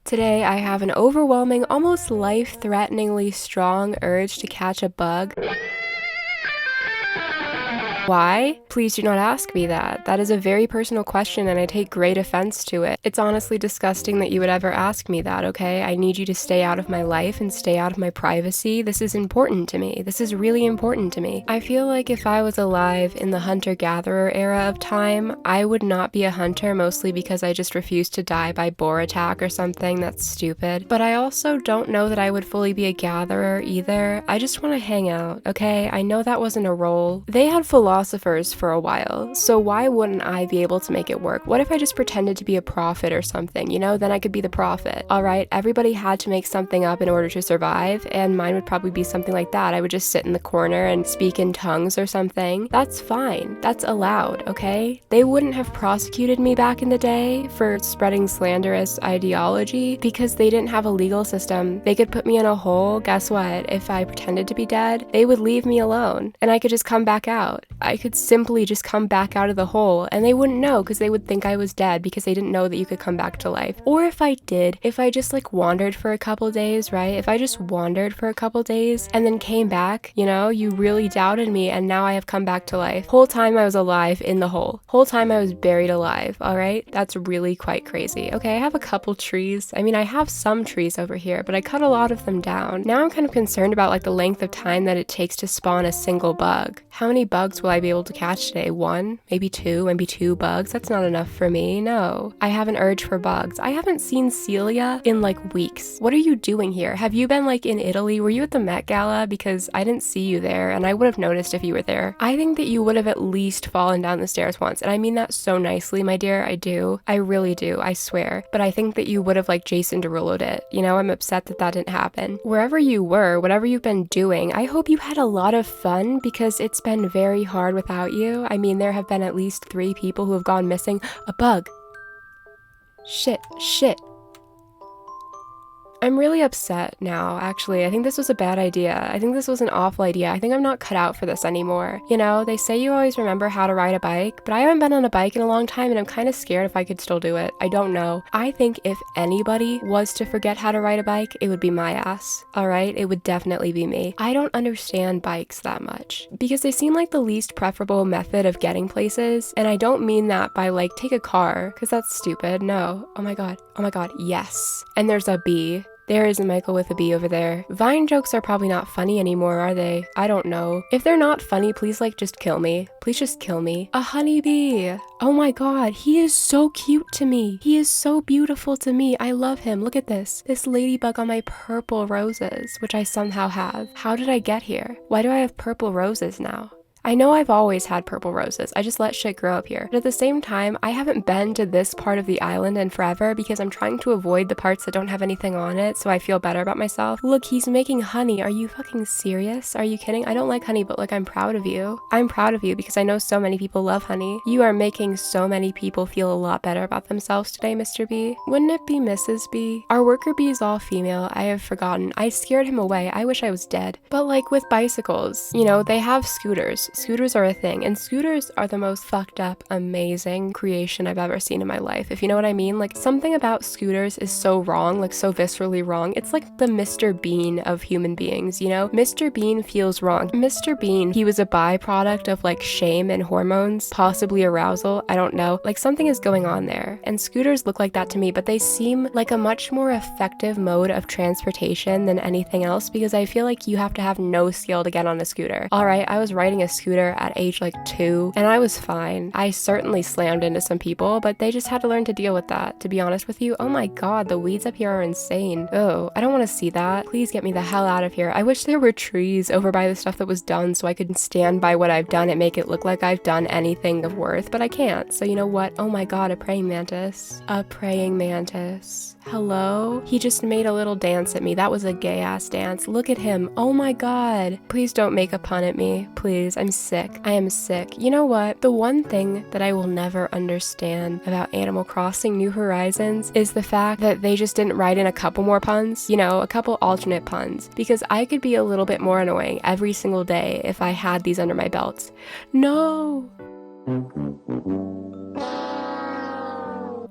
Today I have an overwhelming, almost life-threateningly strong urge to catch a bug. Why? Please do not ask me that. That is a very personal question and I take great offense to it. It's honestly disgusting that you would ever ask me that, okay? I need you to stay out of my life and stay out of my privacy. This is important to me. This is really important to me. I feel like if I was alive in the hunter-gatherer era of time, I would not be a hunter, mostly because I just refuse to die by boar attack or something. That's stupid. But I also don't know that I would fully be a gatherer either. I just want to hang out, okay? I know that wasn't a role. They had philosophers for a while, so why wouldn't I be able to make it work? What if I just pretended to be a prophet or something, you know? Then I could be the prophet. Alright, everybody had to make something up in order to survive, and mine would probably be something like that. I would just sit in the corner and speak in tongues or something. That's fine. That's allowed, okay? They wouldn't have prosecuted me back in the day for spreading slanderous ideology because they didn't have a legal system. They could put me in a hole. Guess what? If I pretended to be dead, they would leave me alone, and I could just come back out. I could simply just come back out of the hole and they wouldn't know because they would think I was dead because they didn't know that you could come back to life. Or if I did, if I just like wandered for a couple days, right? If I just wandered for a couple days and then came back, you know, you really doubted me and now I have come back to life. Whole time I was alive in the hole. Whole time I was buried alive, alright? That's really quite crazy. Okay, I have a couple trees. I mean, I have some trees over here, but I cut a lot of them down. Now I'm kind of concerned about like the length of time that it takes to spawn a single bug. How many bugs will I be able to catch today? One, maybe two bugs. That's not enough for me. No, I have an urge for bugs. I haven't seen Celia in like weeks. What are you doing here? Have you been like in Italy? Were you at the Met Gala? Because I didn't see you there and I would have noticed if you were there. I think that you would have at least fallen down the stairs once, and I mean that so nicely, my dear. I do. I really do. I swear. But I think that you would have like Jason Derulo'd it. You know, I'm upset that that didn't happen. Wherever you were, whatever you've been doing, I hope you had a lot of fun because it's been very hard without you. I mean, there have been at least 3 people who have gone missing. A bug. Shit. I'm really upset now, actually. I think this was a bad idea. I think this was an awful idea. I think I'm not cut out for this anymore. You know, they say you always remember how to ride a bike, but I haven't been on a bike in a long time and I'm kind of scared if I could still do it. I don't know. I think if anybody was to forget how to ride a bike, it would be my ass. Alright? It would definitely be me. I don't understand bikes that much because they seem like the least preferable method of getting places, and I don't mean that by like take a car, because that's stupid. No. Oh my god, yes. And there's a bee. There is a Michael with a bee over there. Vine jokes are probably not funny anymore, are they? I don't know. If they're not funny, please like just kill me. Please just kill me. A honeybee. Oh my god, he is so cute to me. He is so beautiful to me. I love him. Look at this. This ladybug on my purple roses, which I somehow have. How did I get here? Why do I have purple roses now? I know I've always had purple roses, I just let shit grow up here. But at the same time, I haven't been to this part of the island in forever because I'm trying to avoid the parts that don't have anything on it, so I feel better about myself. Look, he's making honey. Are you fucking serious? Are you kidding? I don't like honey, but like, I'm proud of you. I'm proud of you because I know so many people love honey. You are making so many people feel a lot better about themselves today, Mr. B. Wouldn't it be Mrs. B? Our worker bee is all female. I have forgotten. I scared him away. I wish I was dead. But like with bicycles, you know, they have scooters. Scooters are a thing, and scooters are the most fucked up, amazing creation I've ever seen in my life, if you know what I mean. Like, something about scooters is so wrong, like so viscerally wrong. It's like the Mr. Bean of human beings, you know? Mr. Bean feels wrong. Mr. Bean, he was a byproduct of like shame and hormones, possibly arousal, I don't know. Like, something is going on there, and scooters look like that to me, but they seem like a much more effective mode of transportation than anything else because I feel like you have to have no skill to get on a scooter. Alright, I was riding a scooter at age like 2 and I was fine. I certainly slammed into some people, but they just had to learn to deal with that, to be honest with you. Oh my god, the weeds up here are insane. Oh, I don't want to see that. Please get me the hell out of here. I wish there were trees over by the stuff that was done so I could stand by what I've done and make it look like I've done anything of worth, but I can't. So you know what? Oh my god, a praying mantis. A praying mantis. Hello? He just made a little dance at me. That was a gay ass dance. Look at him. Oh my god. Please don't make a pun at me. Please, I'm sick. I am sick. You know what? The one thing that I will never understand about Animal Crossing New Horizons is the fact that they just didn't write in a couple more puns, you know, a couple alternate puns, because I could be a little bit more annoying every single day if I had these under my belts. No!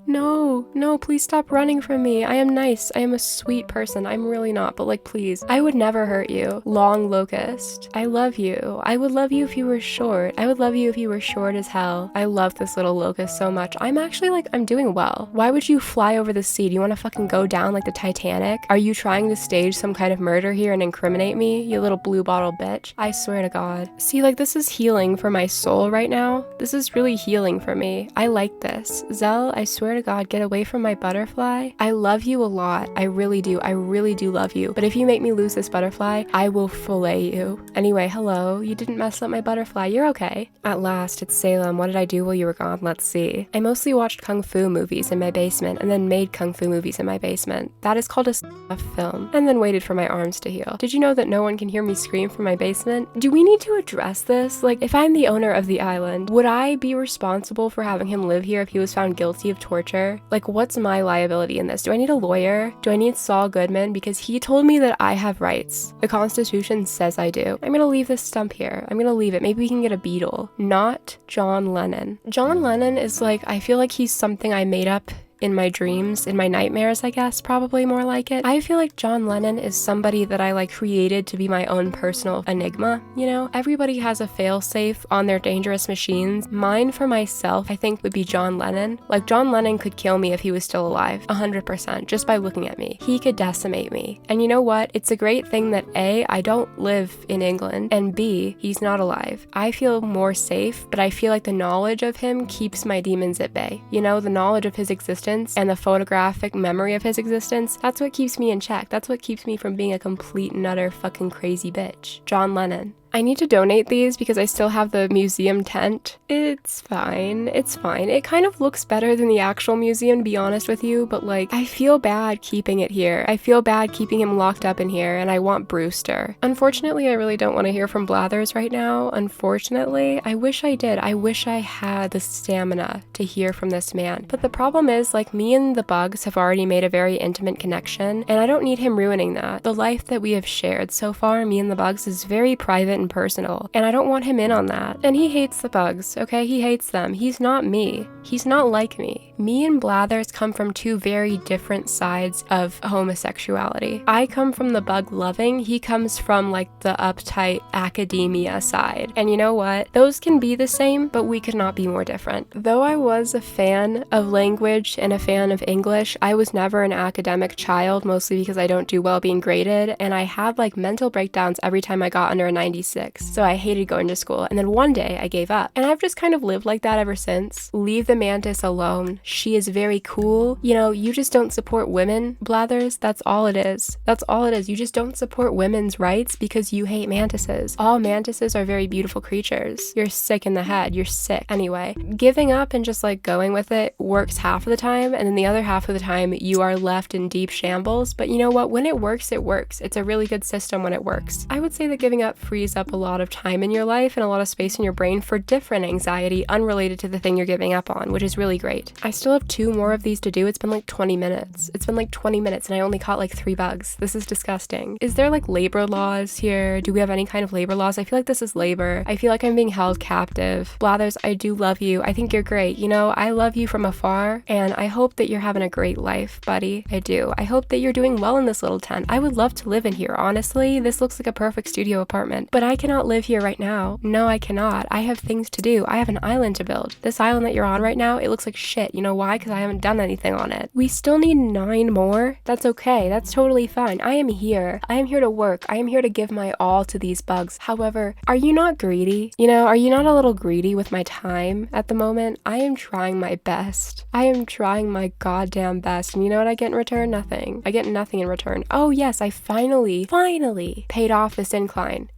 No, please stop running from me. I am nice. I am a sweet person. I'm really not, but like, please. I would never hurt you. Long locust. I love you. I would love you if you were short. I would love you if you were short as hell. I love this little locust so much. I'm actually like, I'm doing well. Why would you fly over the sea? Do you want to fucking go down like the Titanic? Are you trying to stage some kind of murder here and incriminate me, you little blue bottle bitch? I swear to God. See, like, this is healing for my soul right now. This is really healing for me. I like this. Zell, I swear to God, get away from my butterfly. I love you a lot. I really do. I really do love you. But if you make me lose this butterfly, I will fillet you. Anyway, hello. You didn't mess up my butterfly. You're okay. At last, it's Salem. What did I do while you were gone? Let's see. I mostly watched kung fu movies in my basement and then made kung fu movies in my basement. That is called a film. And then waited for my arms to heal. Did you know that no one can hear me scream from my basement? Do we need to address this? Like, if I'm the owner of the island, would I be responsible for having him live here if he was found guilty of torture? Like, what's my liability in this? Do I need a lawyer? Do I need Saul Goodman? Because he told me that I have rights. The Constitution says I do. I'm gonna leave this stump here. I'm gonna leave it. Maybe we can get a Beatle. Not John Lennon. John Lennon is like, I feel like he's something I made up in my dreams, in my nightmares, I guess, probably more like it. I feel like John Lennon is somebody that I like created to be my own personal enigma, you know? Everybody has a failsafe on their dangerous machines. Mine for myself, I think, would be John Lennon. Like, John Lennon could kill me if he was still alive, 100%, just by looking at me. He could decimate me. And you know what? It's a great thing that A, I don't live in England, and B, he's not alive. I feel more safe, but I feel like the knowledge of him keeps my demons at bay. You know, the knowledge of his existence and the photographic memory of his existence, that's what keeps me in check. That's what keeps me from being a complete and utter fucking crazy bitch. John Lennon. I need to donate these because I still have the museum tent. It's fine. It's fine. It kind of looks better than the actual museum, to be honest with you, but like, I feel bad keeping it here. I feel bad keeping him locked up in here, and I want Brewster. Unfortunately, I really don't want to hear from Blathers right now. Unfortunately, I wish I did. I wish I had the stamina to hear from this man. But the problem is, like, me and the bugs have already made a very intimate connection, and I don't need him ruining that. The life that we have shared so far, me and the bugs, is very private and personal, and I don't want him in on that. And he hates the bugs, okay? He hates them. He's not me. He's not like me. Me and Blathers come from two very different sides of homosexuality. I come from the bug loving, he comes from like the uptight academia side. And you know what? Those can be the same, but we could not be more different. Though I was a fan of language and a fan of English, I was never an academic child, mostly because I don't do well being graded, and I had like mental breakdowns every time I got under a 96. So I hated going to school, and then one day I gave up. And I've just kind of lived like that ever since. Leave the mantis alone. She is very cool. You know, you just don't support women, Blathers. That's all it is. That's all it is. You just don't support women's rights because you hate mantises. All mantises are very beautiful creatures. You're sick in the head. You're sick. Anyway, giving up and just like going with it works half of the time, and then the other half of the time you are left in deep shambles. But you know what? When it works, it works. It's a really good system when it works. I would say that giving up frees up a lot of time in your life and a lot of space in your brain for different anxiety unrelated to the thing you're giving up on, which is really great. I still have 2 more of these to do. It's been like 20 minutes. It's been like 20 minutes and I only caught like 3 bugs. This is disgusting. Is there like labor laws here? Do we have any kind of labor laws? I feel like this is labor. I feel like I'm being held captive. Blathers, I do love you. I think you're great. You know, I love you from afar, and I hope that you're having a great life, buddy. I do. I hope that you're doing well in this little tent. I would love to live in here, honestly. This looks like a perfect studio apartment, but I cannot live here right now. No, I cannot. I have things to do. I have an island to build. This island that you're on right now, it looks like shit. You know why? Because I haven't done anything on it. We still need 9 more. That's okay. That's totally fine. I am here. I am here to work. I am here to give my all to these bugs. However, are you not greedy? You know, are you not a little greedy with my time at the moment? I am trying my best. I am trying my goddamn best. And you know what I get in return? Nothing. I get nothing in return. Oh yes, I finally paid off this incline.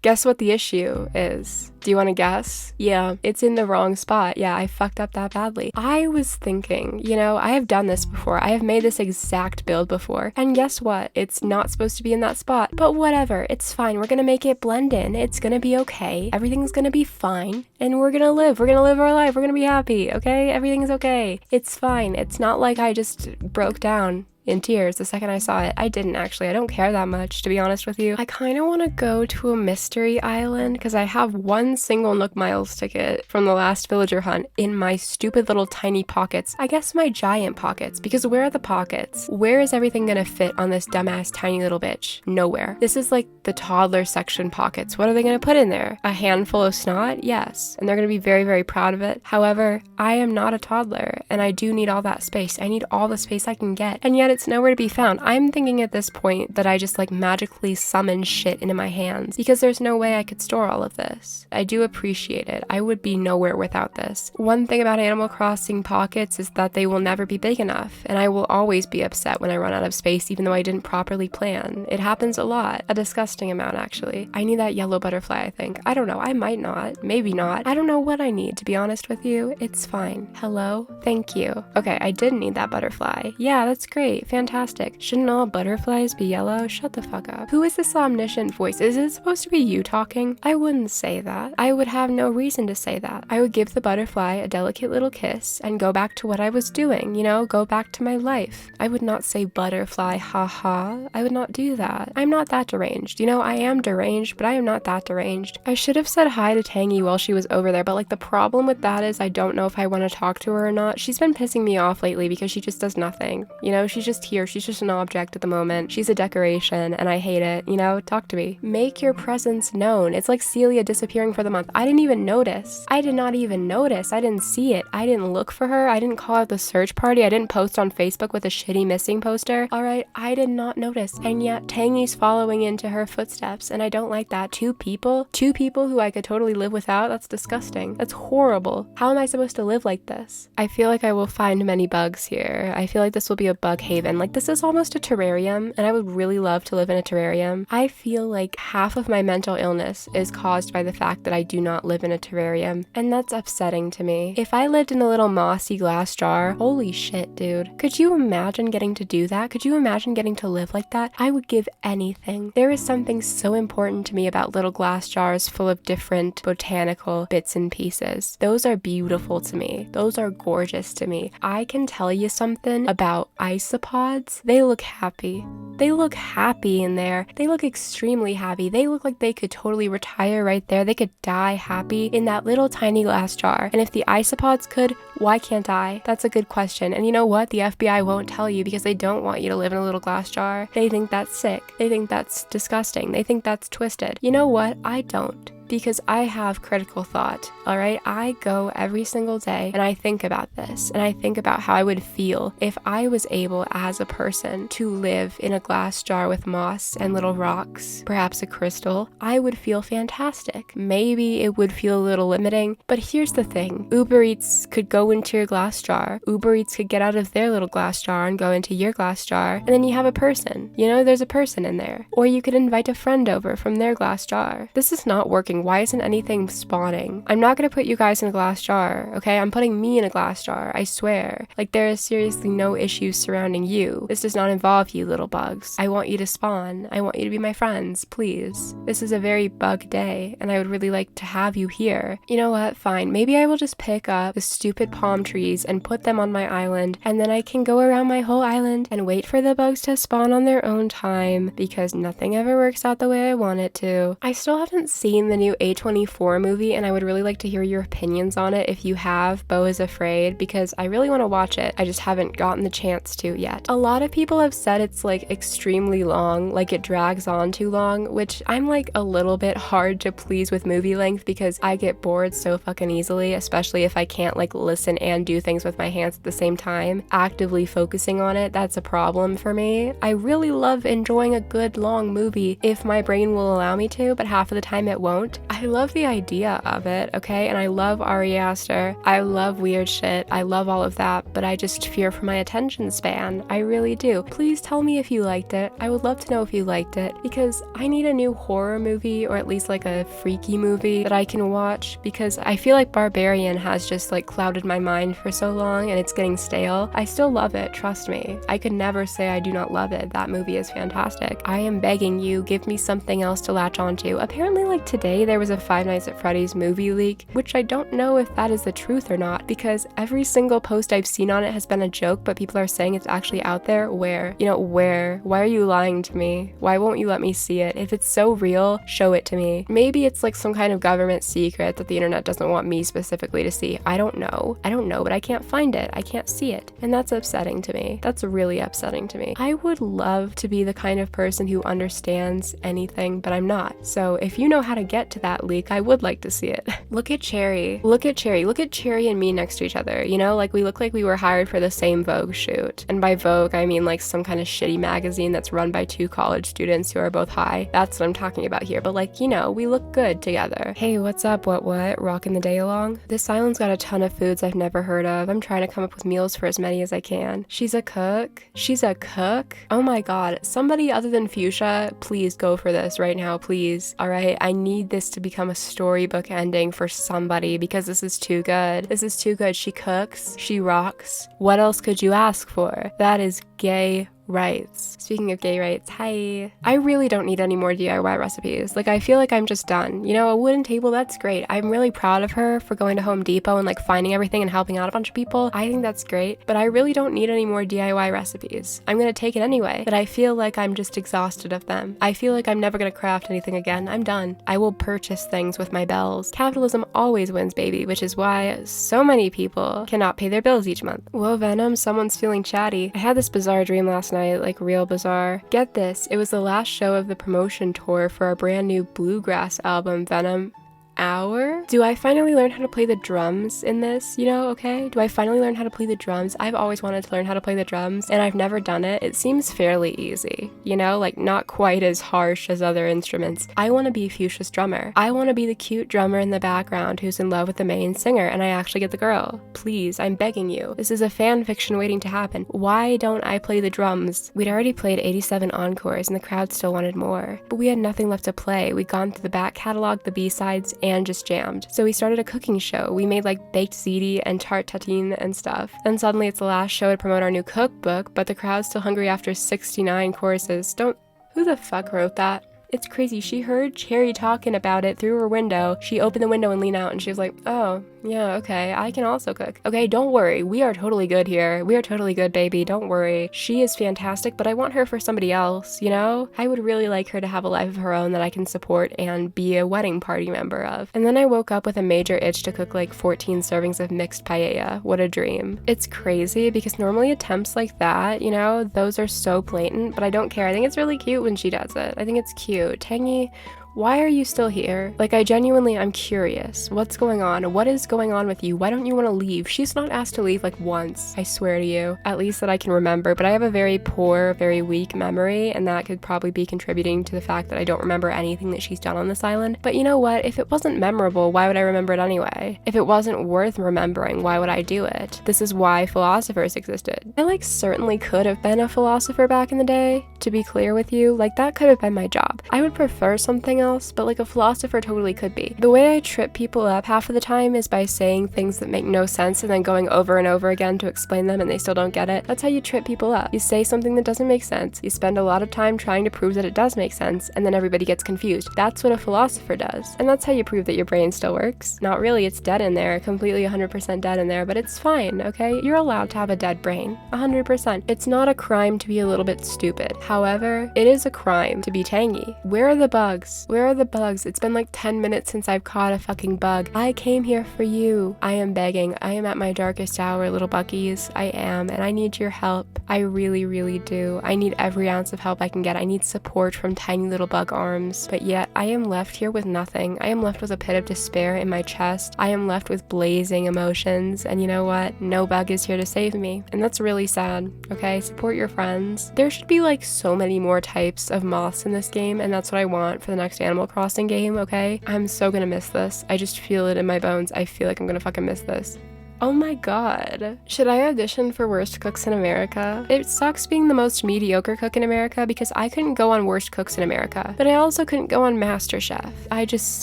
Guess what the issue is? Do you want to guess? Yeah, it's in the wrong spot. Yeah, I fucked up that badly. I was thinking, you know, I have done this before. I have made this exact build before. And guess what? It's not supposed to be in that spot. But whatever, it's fine. We're gonna make it blend in. It's gonna be okay. Everything's gonna be fine. And we're gonna live. We're gonna live our life. We're gonna be happy, okay? Everything's okay. It's fine. It's not like I just broke down in tears the second I saw it. I didn't actually. I don't care that much, to be honest with you. I kind of want to go to a mystery island because I have one single Nook Miles ticket from the last villager hunt in my stupid little tiny pockets. I guess my giant pockets, because where are the pockets? Where is everything gonna fit on this dumbass tiny little bitch? Nowhere. This is like the toddler section pockets. What are they gonna put in there? A handful of snot? Yes. And they're gonna be very, very proud of it. However, I am not a toddler and I do need all that space. I need all the space I can get. And yet it's nowhere to be found. I'm thinking at this point that I just like magically summon shit into my hands because there's no way I could store all of this. I do appreciate it. I would be nowhere without this. One thing about Animal Crossing pockets is that they will never be big enough, and I will always be upset when I run out of space even though I didn't properly plan. It happens a lot. A disgusting amount, actually. I need that yellow butterfly, I think. I don't know. I might not. Maybe not. I don't know what I need, to be honest with you. It's fine. Hello? Thank you. Okay, I did need that butterfly. Yeah, that's great. Fantastic. Shouldn't all butterflies be yellow? Shut the fuck up. Who is this omniscient voice? Is it supposed to be you talking? I wouldn't say that. I would have no reason to say that. I would give the butterfly a delicate little kiss and go back to what I was doing, you know, go back to my life. I would not say butterfly, haha. I would not do that. I'm not that deranged. You know, I am deranged, but I am not that deranged. I should have said hi to Tangy while she was over there, but like the problem with that is I don't know if I want to talk to her or not. She's been pissing me off lately because she just does nothing. You know, she's just here. She's just an object at the moment. She's a decoration and I hate it. You know, talk to me. Make your presence known. It's like Celia disappearing for the month. I didn't even notice. I did not even notice. I didn't see it. I didn't look for her. I didn't call out the search party. I didn't post on Facebook with a shitty missing poster. Alright, I did not notice. And yet Tangy's following into her footsteps and I don't like that. Two people who I could totally live without? That's disgusting. That's horrible. How am I supposed to live like this? I feel like I will find many bugs here. I feel like this will be a bug haven. Like this is almost a terrarium and I would really love to live in a terrarium. I feel like half of my mental illness is caused by the fact that I do not live in a terrarium and that's upsetting to me. If I lived in a little mossy glass jar, holy shit, dude. Could you imagine getting to do that? Could you imagine getting to live like that? I would give anything. There is something so important to me about little glass jars full of different botanical bits and pieces. Those are beautiful to me. Those are gorgeous to me. I can tell you something about isopods. They look happy. They look happy in there. They look extremely happy. They look like they could totally retire right there. They could die happy in that little tiny glass jar. And if the isopods could, why can't I? That's a good question. And you know what? The FBI won't tell you because they don't want you to live in a little glass jar. They think that's sick. They think that's disgusting. They think that's twisted. You know what? I don't. Because I have critical thought, all right? I go every single day and I think about this and I think about how I would feel if I was able as a person to live in a glass jar with moss and little rocks, perhaps a crystal. I would feel fantastic. Maybe it would feel a little limiting, but here's the thing. Uber Eats could go into your glass jar. Uber Eats could get out of their little glass jar and go into your glass jar, and then you have a person. You know, there's a person in there. Or you could invite a friend over from their glass jar. This is not working. Why isn't anything spawning? I'm not gonna put you guys in a glass jar, okay? I'm putting me in a glass jar, I swear. Like, there is seriously no issues surrounding you. This does not involve you, little bugs. I want you to spawn. I want you to be my friends, please. This is a very bug day, and I would really like to have you here. You know what? Fine. Maybe I will just pick up the stupid palm trees and put them on my island, and then I can go around my whole island and wait for the bugs to spawn on their own time, because nothing ever works out the way I want it to. I still haven't seen the new A24 movie, and I would really like to hear your opinions on it if you have. Beau is Afraid, because I really want to watch it. I just haven't gotten the chance to yet. A lot of people have said it's like extremely long, like it drags on too long, which I'm like a little bit hard to please with movie length because I get bored so fucking easily, especially if I can't like listen and do things with my hands at the same time. Actively focusing on it, that's a problem for me. I really love enjoying a good long movie if my brain will allow me to, but half of the time it won't. I love the idea of it, okay? And I love Ari Aster. I love weird shit. I love all of that, but I just fear for my attention span. I really do. Please tell me if you liked it. I would love to know if you liked it, because I need a new horror movie, or at least like a freaky movie that I can watch, because I feel like Barbarian has just like clouded my mind for so long and it's getting stale. I still love it, trust me. I could never say I do not love it. That movie is fantastic. I am begging you, give me something else to latch onto. Apparently like today there was a Five Nights at Freddy's movie leak, which I don't know if that is the truth or not, because every single post I've seen on it has been a joke, but people are saying it's actually out there. Where? You know, where? Why are you lying to me? Why won't you let me see it? If it's so real, show it to me. Maybe it's like some kind of government secret that the internet doesn't want me specifically to see. I don't know, but I can't find it. I can't see it. And that's upsetting to me. That's really upsetting to me. I would love to be the kind of person who understands anything, but I'm not. So if you know how to get to that leak, I would like to see it. Look at Cherry. Look at Cherry. Look at Cherry and me next to each other. You know, like we look like we were hired for the same Vogue shoot. And by Vogue, I mean like some kind of shitty magazine that's run by two college students who are both high. That's what I'm talking about here. But like, you know, we look good together. Hey, what's up? What? Rocking the day along? This island's got a ton of foods I've never heard of. I'm trying to come up with meals for as many as I can. She's a cook? She's a cook? Oh my god. Somebody other than Fuchsia, please go for this right now, please. Alright, I need this to become a storybook ending for somebody because this is too good. This is too good. She cooks. She rocks. What else could you ask for? That is gay rights. Speaking of gay rights, hi. I really don't need any more DIY recipes. Like, I feel like I'm just done. You know, a wooden table, that's great. I'm really proud of her for going to Home Depot and like finding everything and helping out a bunch of people. I think that's great, but I really don't need any more DIY recipes. I'm gonna take it anyway, but I feel like I'm just exhausted of them. I feel like I'm never gonna craft anything again. I'm done. I will purchase things with my bells. Capitalism always wins, baby, which is why so many people cannot pay their bills each month. Whoa, Venom, someone's feeling chatty. I had this bizarre dream last night, like real bizarre. Get this, it was the last show of the promotion tour for our brand new bluegrass album, Venom. Hour? Do I finally learn how to play the drums in this, you know, okay? Do I finally learn how to play the drums? I've always wanted to learn how to play the drums, and I've never done it. It seems fairly easy, you know, like not quite as harsh as other instruments. I want to be Fuchsia's drummer. I want to be the cute drummer in the background who's in love with the main singer, and I actually get the girl. Please, I'm begging you. This is a fan fiction waiting to happen. Why don't I play the drums? We'd already played 87 encores, and the crowd still wanted more. But we had nothing left to play. We'd gone through the back catalog, the B-sides, and just jammed. So we started a cooking show. We made like baked ziti and tart tatin and stuff. Then suddenly it's the last show to promote our new cookbook, but the crowd's still hungry after 69 courses. Who the fuck wrote that? It's crazy. She heard Cherry talking about it through her window. She opened the window and leaned out and she was like, oh, yeah, okay, I can also cook. Okay, don't worry. We are totally good here. We are totally good, baby. Don't worry. She is fantastic, but I want her for somebody else, you know? I would really like her to have a life of her own that I can support and be a wedding party member of. And then I woke up with a major itch to cook like 14 servings of mixed paella. What a dream. It's crazy because normally attempts like that, you know, those are so blatant, but I don't care. I think it's really cute when she does it. I think it's cute. Tangy, why are you still here? Like, I'm curious. What's going on? What is going on with you? Why don't you want to leave? She's not asked to leave like once, I swear to you. At least that I can remember, but I have a very poor, very weak memory, and that could probably be contributing to the fact that I don't remember anything that she's done on this island. But you know what? If it wasn't memorable, why would I remember it anyway? If it wasn't worth remembering, why would I do it? This is why philosophers existed. I like certainly could have been a philosopher back in the day, to be clear with you. Like, that could have been my job. I would prefer something else, but like a philosopher totally could be. The way I trip people up half of the time is by saying things that make no sense and then going over and over again to explain them and they still don't get it. That's how you trip people up. You say something that doesn't make sense, you spend a lot of time trying to prove that it does make sense, and then everybody gets confused. That's what a philosopher does. And that's how you prove that your brain still works. Not really, it's dead in there, completely 100% dead in there, but it's fine, okay? You're allowed to have a dead brain, 100%. It's not a crime to be a little bit stupid. However, it is a crime to be tangy. Where are the bugs? Where are the bugs? It's been like 10 minutes since I've caught a fucking bug. I came here for you. I am begging. I am at my darkest hour, little buckies. I am, and I need your help. I really, really do. I need every ounce of help I can get. I need support from tiny little bug arms. But yet, I am left here with nothing. I am left with a pit of despair in my chest. I am left with blazing emotions, and you know what? No bug is here to save me. And that's really sad, okay? Support your friends. There should be like so many more types of moths in this game, and that's what I want for the next Animal Crossing game, okay? I'm so gonna miss this. I just feel it in my bones. I feel like I'm gonna fucking miss this. Oh my god. Should I audition for Worst Cooks in America? It sucks being the most mediocre cook in America because I couldn't go on Worst Cooks in America, but I also couldn't go on MasterChef. I just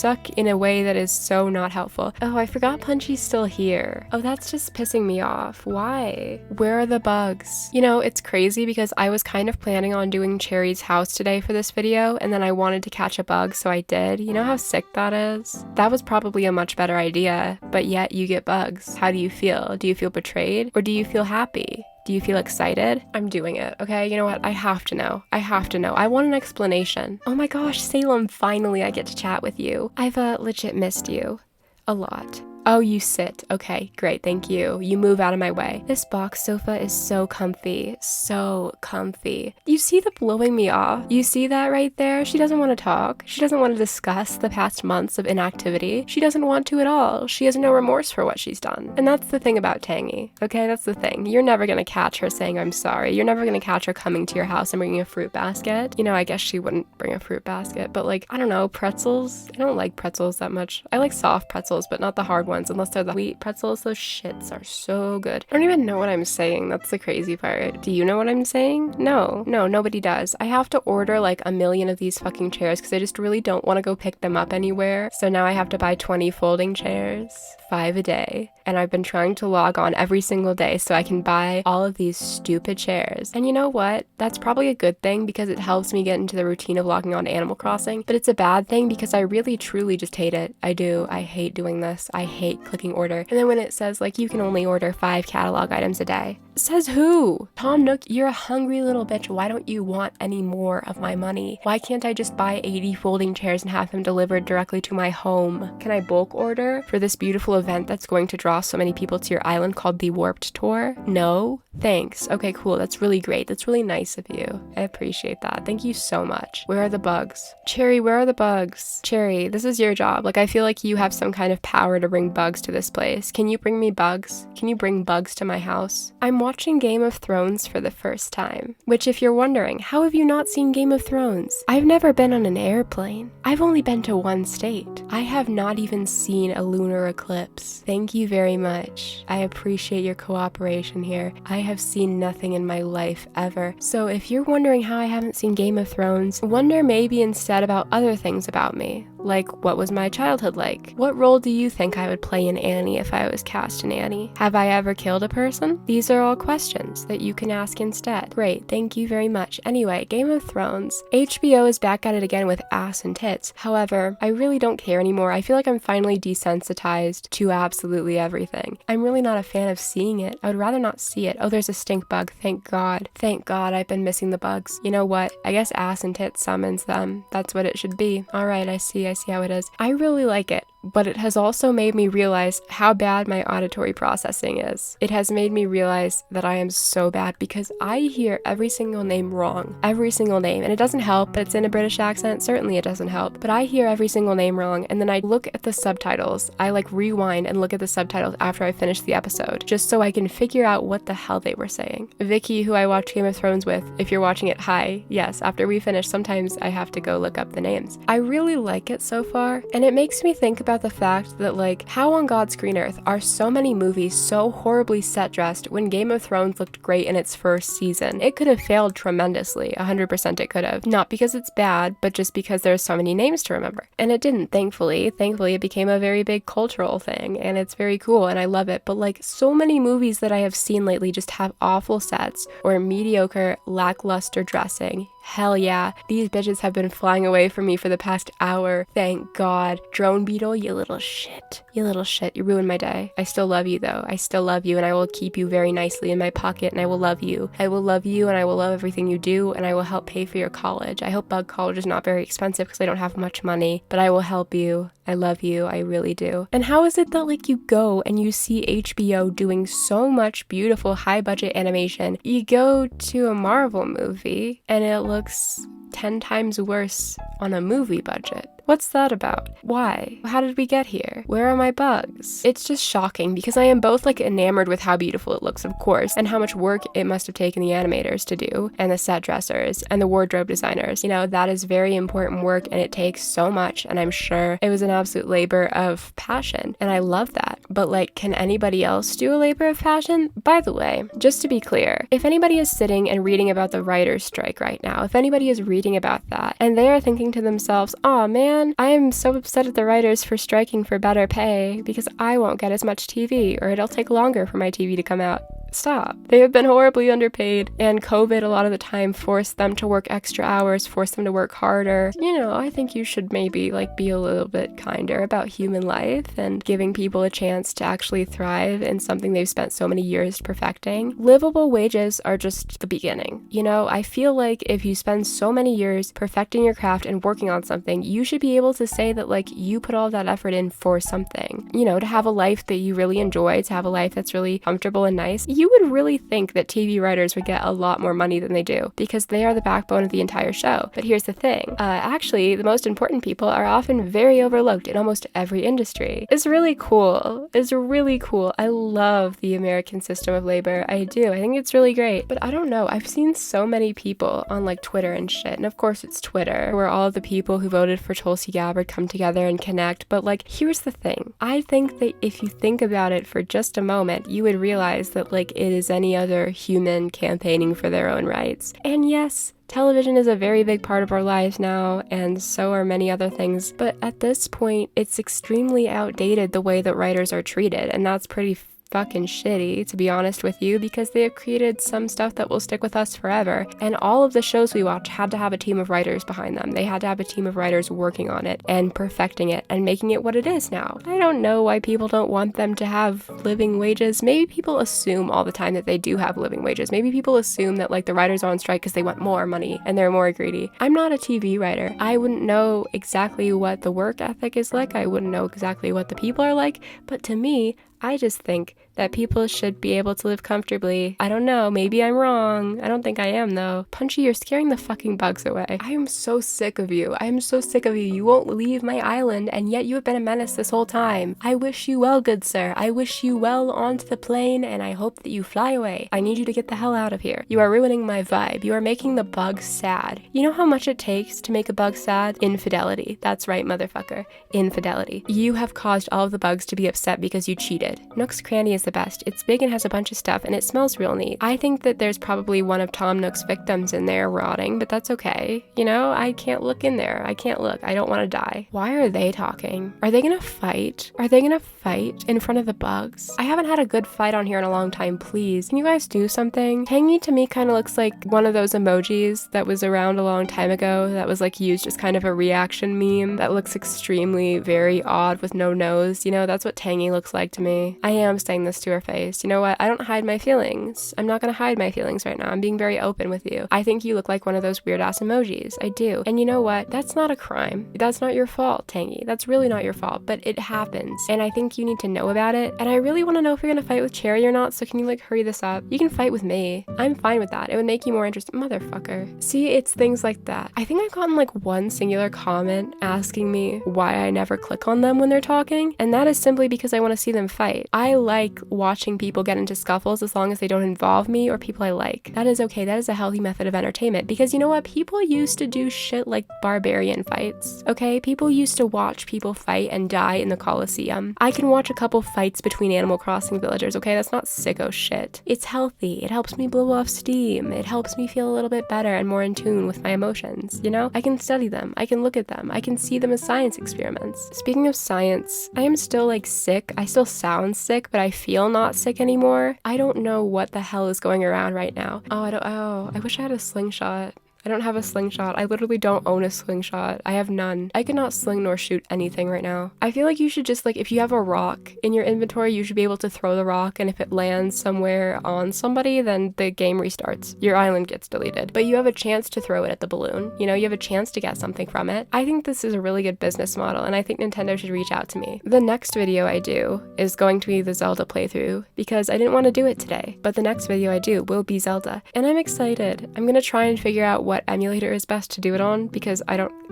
suck in a way that is so not helpful. Oh, I forgot Punchy's still here. Oh, that's just pissing me off. Why? Where are the bugs? You know, it's crazy because I was kind of planning on doing Cherry's house today for this video, and then I wanted to catch a bug, so I did. You know how sick that is? That was probably a much better idea, but yet you get bugs. How do you feel? Do you feel betrayed? Or do you feel happy? Do you feel excited? I'm doing it, okay? You know what? I have to know. I have to know. I want an explanation. Oh my gosh, Salem, finally I get to chat with you. I've legit missed you. A lot. Oh, you sit. Okay, great, thank you. You move out of my way. This box sofa is so comfy. So comfy. You see the blowing me off? You see that right there? She doesn't want to talk. She doesn't want to discuss the past months of inactivity. She doesn't want to at all. She has no remorse for what she's done. And that's the thing about Tangy, okay? That's the thing. You're never gonna catch her saying I'm sorry. You're never gonna catch her coming to your house and bringing a fruit basket. You know, I guess she wouldn't bring a fruit basket, but like, I don't know, pretzels? I don't like pretzels that much. I like soft pretzels, but not the hard ones. Unless they're the wheat pretzels, those shits are so good. I don't even know what I'm saying. That's the crazy part. Do you know what I'm saying? No, nobody does. I have to order like a million of these fucking chairs because I just really don't want to go pick them up anywhere. So now I have to buy 20 folding chairs, 5 a day. And I've been trying to log on every single day so I can buy all of these stupid chairs. And you know what? That's probably a good thing because it helps me get into the routine of logging on to Animal Crossing. But it's a bad thing because I really truly just hate it. I do. I hate doing this. I hate clicking order. And then when it says like you can only order 5 catalog items a day. Says who? Tom Nook, you're a hungry little bitch. Why don't you want any more of my money? Why can't I just buy 80 folding chairs and have them delivered directly to my home? Can I bulk order for this beautiful event that's going to draw so many people to your island called the Warped Tour? No? Thanks. Okay, cool. That's really great. That's really nice of you. I appreciate that. Thank you so much. Where are the bugs? Cherry, where are the bugs? Cherry, this is your job. Like, I feel like you have some kind of power to bring bugs to this place. Can you bring me bugs? Can you bring bugs to my house? I'm watching Game of Thrones for the first time. Which, if you're wondering, how have you not seen Game of Thrones? I've never been on an airplane. I've only been to one state. I have not even seen a lunar eclipse. Thank you very much. I appreciate your cooperation here. I have seen nothing in my life ever. So if you're wondering how I haven't seen Game of Thrones, wonder maybe instead about other things about me. Like, what was my childhood like? What role do you think I would play in Annie if I was cast in Annie? Have I ever killed a person? These are all questions that you can ask instead. Great, thank you very much. Anyway, Game of Thrones. HBO is back at it again with ass and tits. However, I really don't care anymore. I feel like I'm finally desensitized to absolutely everything. I'm really not a fan of seeing it. I would rather not see it. Oh, there's a stink bug. Thank God. Thank God I've been missing the bugs. You know what? I guess ass and tits summons them. That's what it should be. Alright, I see how it is. I really like it. But it has also made me realize how bad my auditory processing is. It has made me realize that I am so bad because I hear every single name wrong. Every single name. And it doesn't help that it's in a British accent. Certainly it doesn't help. But I hear every single name wrong and then I look at the subtitles. I like rewind and look at the subtitles after I finish the episode just so I can figure out what the hell they were saying. Vicky, who I watch Game of Thrones with, if you're watching it, hi. Yes, after we finish, sometimes I have to go look up the names. I really like it so far and it makes me think about the fact that, like, how on God's green earth are so many movies so horribly set dressed when Game of Thrones looked great in its first season? It could have failed tremendously, 100% it could have. Not because it's bad, but just because there's so many names to remember. And it didn't, thankfully. Thankfully, it became a very big cultural thing, and it's very cool, and I love it. But, like, so many movies that I have seen lately just have awful sets or mediocre, lackluster dressing. Hell yeah, these bitches have been flying away from me for the past hour. Thank God. Drone Beetle, you little shit. You little shit. You ruined my day. I still love you though. I still love you and I will keep you very nicely in my pocket and I will love you. I will love you and I will love everything you do and I will help pay for your college. I hope Bug College is not very expensive because I don't have much money, but I will help you. I love you. I really do. And how is it that, like, you go and you see HBO doing so much beautiful high budget animation? You go to a Marvel movie and it looks 10 times worse on a movie budget. What's that about? Why? How did we get here? Where are my bugs? It's just shocking because I am both like enamored with how beautiful it looks, of course, and how much work it must have taken the animators to do, and the set dressers, and the wardrobe designers. You know, that is very important work and it takes so much, and I'm sure it was an absolute labor of passion, and I love that. But like, can anybody else do a labor of passion? By the way, just to be clear, if anybody is sitting and reading about the writer's strike right now, if anybody is reading about that, and they are thinking to themselves, oh man, I am so upset at the writers for striking for better pay because I won't get as much TV, or it'll take longer for my TV to come out. Stop. They have been horribly underpaid, and COVID a lot of the time forced them to work extra hours, forced them to work harder. You know, I think you should maybe like be a little bit kinder about human life and giving people a chance to actually thrive in something they've spent so many years perfecting. Livable wages are just the beginning. You know, I feel like if you spend so many years perfecting your craft and working on something, you should be able to say that like you put all that effort in for something. You know, to have a life that you really enjoy, to have a life that's really comfortable and nice. You would really think that TV writers would get a lot more money than they do because they are the backbone of the entire show. But here's the thing. Actually, the most important people are often very overlooked in almost every industry. It's really cool. It's really cool. I love the American system of labor. I do. I think it's really great. But I don't know. I've seen so many people on like Twitter and shit. And of course it's Twitter where all of the people who voted for Tulsi Gabbard come together and connect. But like, here's the thing. I think that if you think about it for just a moment, you would realize that like it is any other human campaigning for their own rights. And yes, television is a very big part of our lives now, and so are many other things, but at this point, it's extremely outdated the way that writers are treated, and that's pretty fucking shitty, to be honest with you, because they have created some stuff that will stick with us forever. And all of the shows we watch had to have a team of writers behind them. They had to have a team of writers working on it and perfecting it and making it what it is now. I don't know why people don't want them to have living wages. Maybe people assume all the time that they do have living wages. Maybe people assume that like the writers are on strike because they want more money and they're more greedy. I'm not a TV writer. I wouldn't know exactly what the work ethic is like. I wouldn't know exactly what the people are like. But to me, I just think that people should be able to live comfortably. I don't know, maybe I'm wrong. I don't think I am though. Punchy, you're scaring the fucking bugs away. I am so sick of you. I am so sick of you. You won't leave my island, and yet you have been a menace this whole time. I wish you well, good sir. I wish you well onto the plane, and I hope that you fly away. I need you to get the hell out of here. You are ruining my vibe. You are making the bugs sad. You know how much it takes to make a bug sad? Infidelity. That's right, motherfucker. Infidelity. You have caused all of the bugs to be upset because you cheated. Nook's Cranny is the best. It's big and has a bunch of stuff, and it smells real neat. I think that there's probably one of Tom Nook's victims in there rotting, but that's okay. You know, I can't look in there. I can't look. I don't want to die. Why are they talking? Are they gonna fight? Are they gonna fight in front of the bugs? I haven't had a good fight on here in a long time, please. Can you guys do something? Tangy to me kind of looks like one of those emojis that was around a long time ago that was like used as kind of a reaction meme that looks extremely very odd with no nose. You know, that's what Tangy looks like to me. I am saying this to her face. You know what? I don't hide my feelings. I'm not gonna hide my feelings right now. I'm being very open with you. I think you look like one of those weird ass emojis. I do. And you know what? That's not a crime. That's not your fault, Tangy. That's really not your fault, but it happens. And I think you need to know about it. And I really want to know if you're gonna fight with Cherry or not, so can you like hurry this up? You can fight with me. I'm fine with that. It would make you more interested. Motherfucker. See, it's things like that. I think I've gotten like one singular comment asking me why I never click on them when they're talking, and that is simply because I want to see them fight. I like watching people get into scuffles as long as they don't involve me or people I like. That is okay. That is a healthy method of entertainment, because you know what? People used to do shit like barbarian fights, okay? People used to watch people fight and die in the Colosseum. I can watch a couple fights between Animal Crossing villagers, okay? That's not sicko shit. It's healthy. It helps me blow off steam. It helps me feel a little bit better and more in tune with my emotions, you know? I can study them. I can look at them. I can see them as science experiments. Speaking of science, I am still like sick. I still sound sick, but I feel not sick anymore. I don't know what the hell is going around right now. I wish I had a slingshot. I don't have a slingshot. I literally don't own a slingshot. I have none. I cannot sling nor shoot anything right now. I feel like you should just like, if you have a rock in your inventory, you should be able to throw the rock, and if it lands somewhere on somebody, then the game restarts. Your island gets deleted. But you have a chance to throw it at the balloon. You know, you have a chance to get something from it. I think this is a really good business model, and I think Nintendo should reach out to me. The next video I do is going to be the Zelda playthrough, because I didn't want to do it today, but the next video I do will be Zelda, and I'm excited. I'm gonna try and figure out what what emulator is best to do it on, because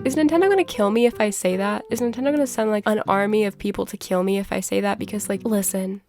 is Nintendo gonna kill me if I say that? Is Nintendo gonna send like an army of people to kill me if I say that? Because like, listen,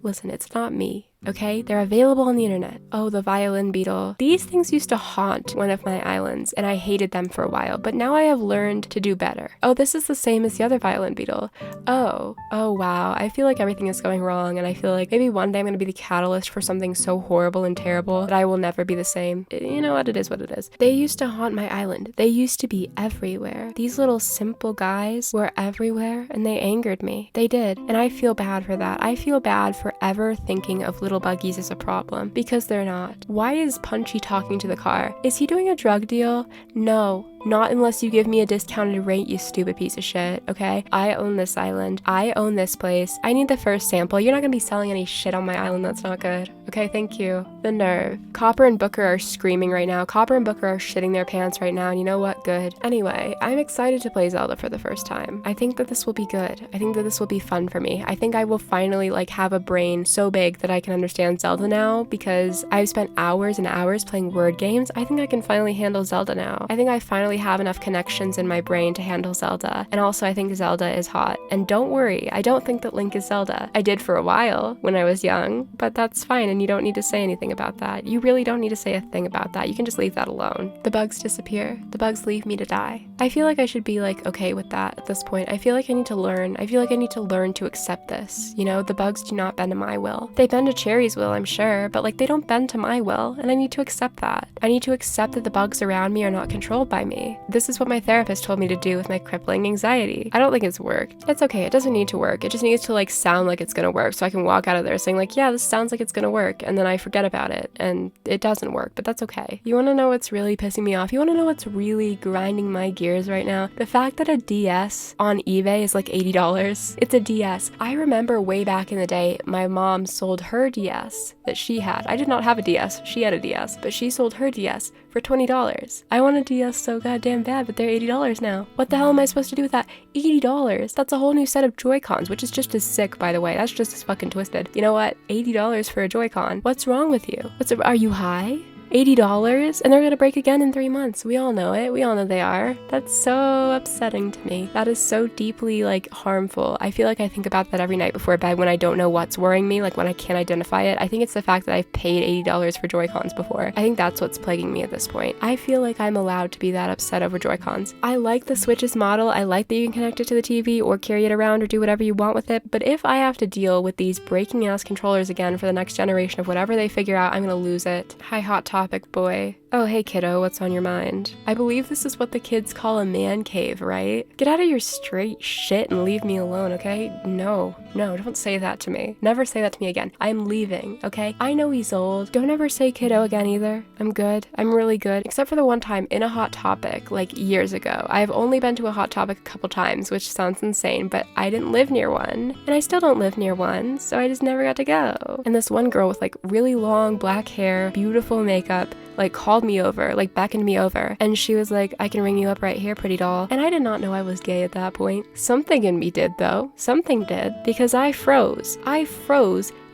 it's not me. Okay, they're available on the internet. Oh, the violin beetle. These things used to haunt one of my islands, and I hated them for a while, but now I have learned to do better. Oh, this is the same as the other violin beetle. Oh wow, I feel like everything is going wrong, and I feel like maybe one day I'm gonna be the catalyst for something so horrible and terrible that I will never be the same. You know what, it is what it is. They used to haunt my island. They used to be everywhere. These little simple guys were everywhere, and they angered me. They did, and I feel bad for that. I feel bad for ever thinking of little buggies as a problem, because they're not. Why is Punchy talking to the car? Is he doing a drug deal? No. Not unless you give me a discounted rate, you stupid piece of shit, okay? I own this island. I own this place. I need the first sample. You're not gonna be selling any shit on my island that's not good. Okay, thank you. The nerve. Copper and Booker are screaming right now. Copper and Booker are shitting their pants right now, and you know what? Good. Anyway, I'm excited to play Zelda for the first time. I think that this will be good. I think that this will be fun for me. I think I will finally like have a brain so big that I can understand Zelda now, because I've spent hours and hours playing word games. I think I can finally handle Zelda now. I think I finally have enough connections in my brain to handle Zelda. And also I think Zelda is hot. And don't worry, I don't think that Link is Zelda. I did for a while when I was young, but that's fine, and you don't need to say anything about that. You really don't need to say a thing about that. You can just leave that alone. The bugs disappear. The bugs leave me to die. I feel like I should be like okay with that at this point. I feel like I need to learn. I feel like I need to learn to accept this. You know, the bugs do not bend to my will. They bend to Cherry's will, I'm sure, but like they don't bend to my will, and I need to accept that. I need to accept that the bugs around me are not controlled by me. This is what my therapist told me to do with my crippling anxiety. I don't think it's worked. It's okay, it doesn't need to work. It just needs to like sound like it's gonna work, so I can walk out of there saying like, yeah, this sounds like it's gonna work, and then I forget about it and it doesn't work, but that's okay. You wanna know what's really pissing me off? You wanna know what's really grinding my gears right now? The fact that a DS on eBay is like $80. It's a DS. I remember way back in the day, my mom sold her DS that she had. I did not have a DS. She had a DS, but she sold her DS for $20. I want a DS so goddamn bad, but they're $80 now. What the hell am I supposed to do with that? $80? That's a whole new set of Joy-Cons, which is just as sick, by the way. That's just as fucking twisted. You know what? $80 for a Joy-Con. What's wrong with you? Are you high? $80? And they're gonna break again in 3 months. We all know it. We all know they are. That's so upsetting to me. That is so deeply like harmful. I feel like I think about that every night before bed when I don't know what's worrying me, like when I can't identify it. I think it's the fact that I've paid $80 for Joy-Cons before. I think that's what's plaguing me at this point. I feel like I'm allowed to be that upset over Joy-Cons. I like the Switch's model. I like that you can connect it to the TV or carry it around or do whatever you want with it. But if I have to deal with these breaking ass controllers again for the next generation of whatever they figure out, I'm gonna lose it. Hi, Hot Topic boy. Oh, hey kiddo, what's on your mind? I believe this is what the kids call a man cave, right? Get out of your straight shit and leave me alone, okay? No, don't say that to me. Never say that to me again. I'm leaving, okay? I know he's old. Don't ever say kiddo again either. I'm good. I'm really good. Except for the one time in a Hot Topic, like years ago. I've only been to a Hot Topic a couple times, which sounds insane, but I didn't live near one. And I still don't live near one, so I just never got to go. And this one girl with like really long black hair, beautiful makeup, like called me over, like beckoned me over, and she was like, I can ring you up right here, pretty doll. And I did not know I was gay at that point. Something in me did though. Something did, because I froze.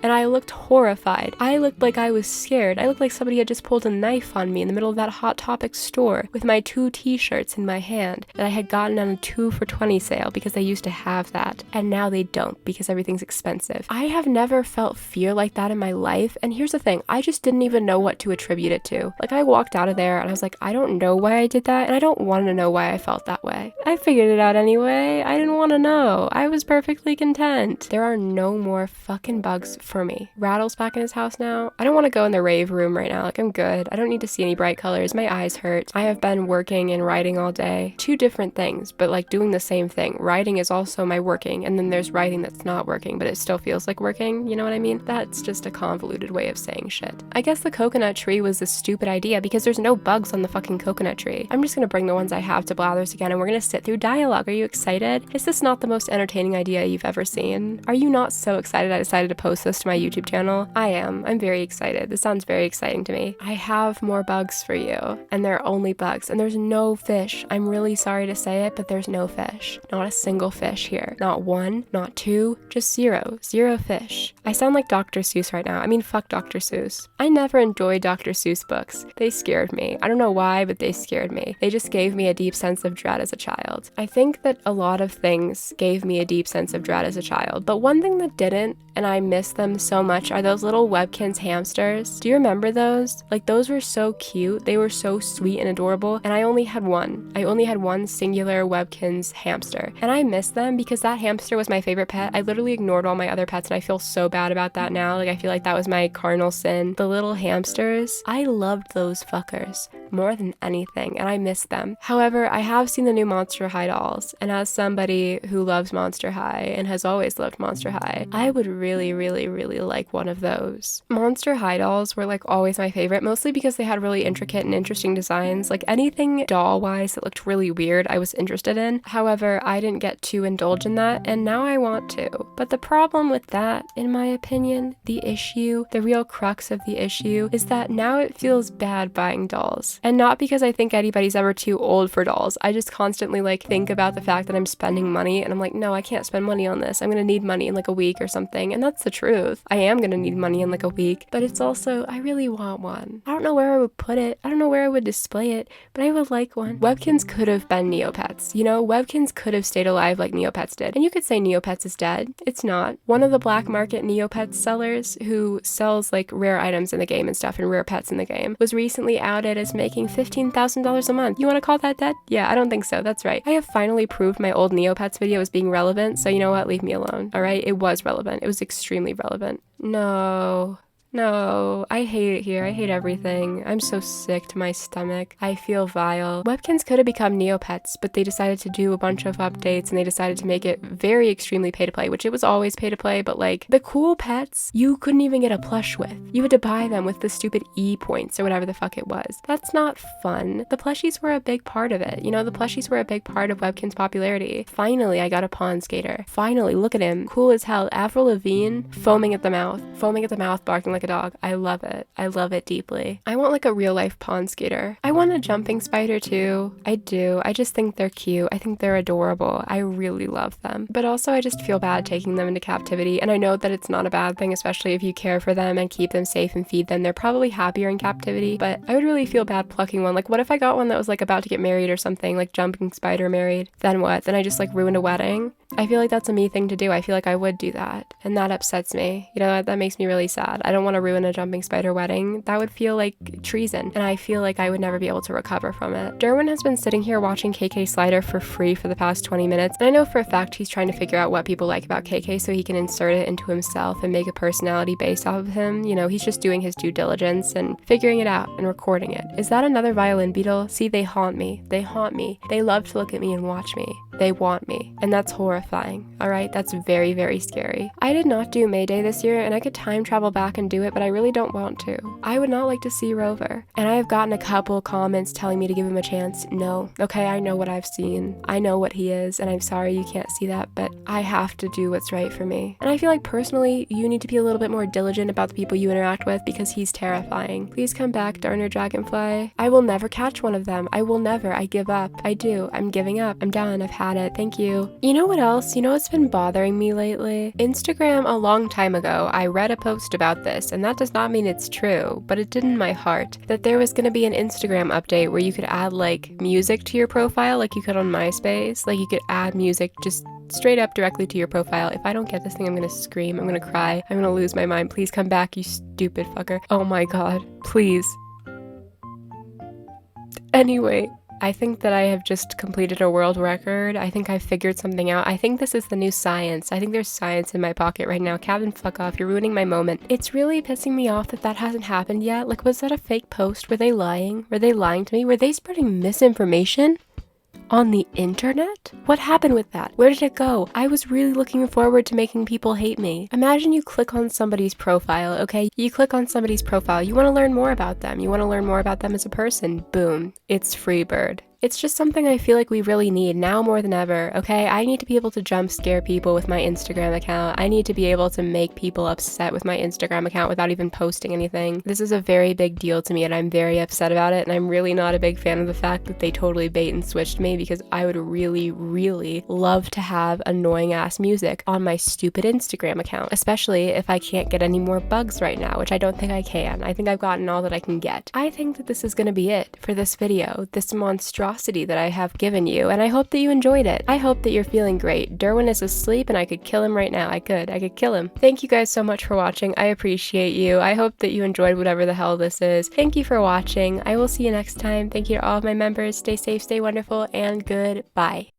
And I looked horrified. I looked like I was scared. I looked like somebody had just pulled a knife on me in the middle of that Hot Topic store with my 2 t-shirts in my hand that I had gotten on a 2 for $20 sale because they used to have that. And now they don't because everything's expensive. I have never felt fear like that in my life. And here's the thing, I just didn't even know what to attribute it to. Like I walked out of there and I was like, I don't know why I did that. And I don't want to know why I felt that way. I figured it out anyway. I didn't want to know. I was perfectly content. There are no more fucking bugs for me. Rattle's back in his house now. I don't want to go in the rave room right now. Like I'm good. I don't need to see any bright colors. My eyes hurt. I have been working and writing all day. 2 different things, but like doing the same thing. Writing is also my working, and then there's writing that's not working, but it still feels like working. You know what I mean? That's just a convoluted way of saying shit. I guess the coconut tree was a stupid idea because there's no bugs on the fucking coconut tree. I'm just gonna bring the ones I have to Blathers again, and we're gonna sit through dialogue. Are you excited? Is this not the most entertaining idea you've ever seen? Are you not so excited I decided to post this close to my YouTube channel? I am. I'm very excited. This sounds very exciting to me. I have more bugs for you, and they're only bugs, and there's no fish. I'm really sorry to say it, but there's no fish. Not a single fish here. Not one, not two, just zero. Zero fish. I sound like Dr. Seuss right now. I mean, fuck Dr. Seuss. I never enjoyed Dr. Seuss books. They scared me. I don't know why, but they scared me. They just gave me a deep sense of dread as a child. I think that a lot of things gave me a deep sense of dread as a child, but one thing that didn't, and I miss them so much, are those little Webkinz hamsters. Do you remember those? Like, those were so cute. They were so sweet and adorable, and I only had one. I only had one singular Webkinz hamster, and I miss them because that hamster was my favorite pet. I literally ignored all my other pets, and I feel so bad about that now. Like, I feel like that was my cardinal sin. The little hamsters, I loved those fuckers more than anything, and I miss them. However, I have seen the new Monster High dolls, and as somebody who loves Monster High and has always loved Monster High, I would really like one of those. Monster High dolls were like always my favorite, mostly because they had really intricate and interesting designs. Like anything doll-wise that looked really weird, I was interested in. However, I didn't get to indulge in that, and now I want to. But the problem with that, in my opinion, the issue, the real crux of the issue, is that now it feels bad buying dolls. And not because I think anybody's ever too old for dolls. I just constantly like think about the fact that I'm spending money, and I'm like, no, I can't spend money on this. I'm gonna need money in like a week or something. And that's the truth. I am gonna need money in like a week, but it's also, I really want one. I don't know where I would put it. I don't know where I would display it, but I would like one. Webkinz could have been Neopets. You know, Webkinz could have stayed alive like Neopets did. And you could say Neopets is dead. It's not. One of the black market Neopets sellers who sells like rare items in the game and stuff and rare pets in the game was recently outed as making $15,000 a month. You want to call that dead? Yeah, I don't think so. That's right. I have finally proved my old Neopets video as being relevant, so you know what? Leave me alone. All right? It was relevant. It was extremely relevant. No, I hate it here. I hate everything. I'm so sick to my stomach. I feel vile. Webkinz could have become Neopets, but they decided to do a bunch of updates and they decided to make it very extremely pay to play, which it was always pay to play, but like the cool pets, you couldn't even get a plush with. You had to buy them with the stupid E points or whatever the fuck it was. That's not fun. The plushies were a big part of it. You know, the plushies were a big part of Webkinz popularity. Finally, I got a pawn skater. Finally, look at him. Cool as hell. Avril Lavigne, foaming at the mouth, barking like a dog. I love it. I love it deeply. I want like a real life pawn skater. I want a jumping spider too. I do. I just think they're cute. I think they're adorable. I really love them. But also I just feel bad taking them into captivity, and I know that it's not a bad thing, especially if you care for them and keep them safe and feed them. They're probably happier in captivity, but I would really feel bad plucking one. Like what if I got one that was like about to get married or something, like jumping spider married? Then what? Then I just like ruined a wedding? I feel like that's a me thing to do. I feel like I would do that, and that upsets me. You know, that makes me really sad. I don't want to ruin a jumping spider wedding. That would feel like treason, and I feel like I would never be able to recover from it. Derwin has been sitting here watching KK Slider for free for the past 20 minutes, and I know for a fact he's trying to figure out what people like about KK so he can insert it into himself and make a personality based off of him. You know, he's just doing his due diligence and figuring it out and recording it. Is that another violin beetle? See, they haunt me. They haunt me. They love to look at me and watch me. They want me, and that's horrifying. Alright, that's very, very scary. I did not do May Day this year, and I could time travel back and do it, but I really don't want to. I would not like to see Rover. And I have gotten a couple comments telling me to give him a chance. No. Okay, I know what I've seen. I know what he is, and I'm sorry you can't see that, but I have to do what's right for me. And I feel like personally, you need to be a little bit more diligent about the people you interact with because he's terrifying. Please come back, Darner Dragonfly. I will never catch one of them. I will never. I give up. I do. I'm giving up. I'm done. I've had it. Thank you. You know what else? You know what's been bothering me lately? Instagram, a long time ago, I read a post about this, and that does not mean it's true, but it did in my heart, that there was going to be an Instagram update where you could add like music to your profile like you could on MySpace. Like you could add music just straight up directly to your profile. If I don't get this thing, I'm gonna scream, I'm gonna cry, I'm gonna lose my mind. Please come back, you stupid fucker. Oh my god, please. Anyway, I think that I have just completed a world record. I think I've figured something out. I think this is the new science. I think there's science in my pocket right now. Cabin, fuck off. You're ruining my moment. It's really pissing me off that that hasn't happened yet. Like, was that a fake post? Were they lying? Were they lying to me? Were they spreading misinformation on the internet? What happened with that? Where did it go? I was really looking forward to making people hate me. Imagine you click on somebody's profile, okay? You click on somebody's profile. You want to learn more about them. You want to learn more about them as a person. Boom. It's Freebird. It's just something I feel like we really need now more than ever, okay? I need to be able to jump scare people with my Instagram account. I need to be able to make people upset with my Instagram account without even posting anything. This is a very big deal to me and I'm very upset about it, and I'm really not a big fan of the fact that they totally bait and switched me, because I would really, really love to have annoying ass music on my stupid Instagram account, especially if I can't get any more bugs right now, which I don't think I can. I think I've gotten all that I can get. I think that this is gonna be it for this video, this monstrosity that I have given you, and I hope that you enjoyed it. I hope that you're feeling great. Derwin is asleep and I could kill him right now. I could kill him. Thank you guys so much for watching. I appreciate you. I hope that you enjoyed whatever the hell this is. Thank you for watching. I will see you next time. Thank you to all of my members. Stay safe, stay wonderful, and goodbye.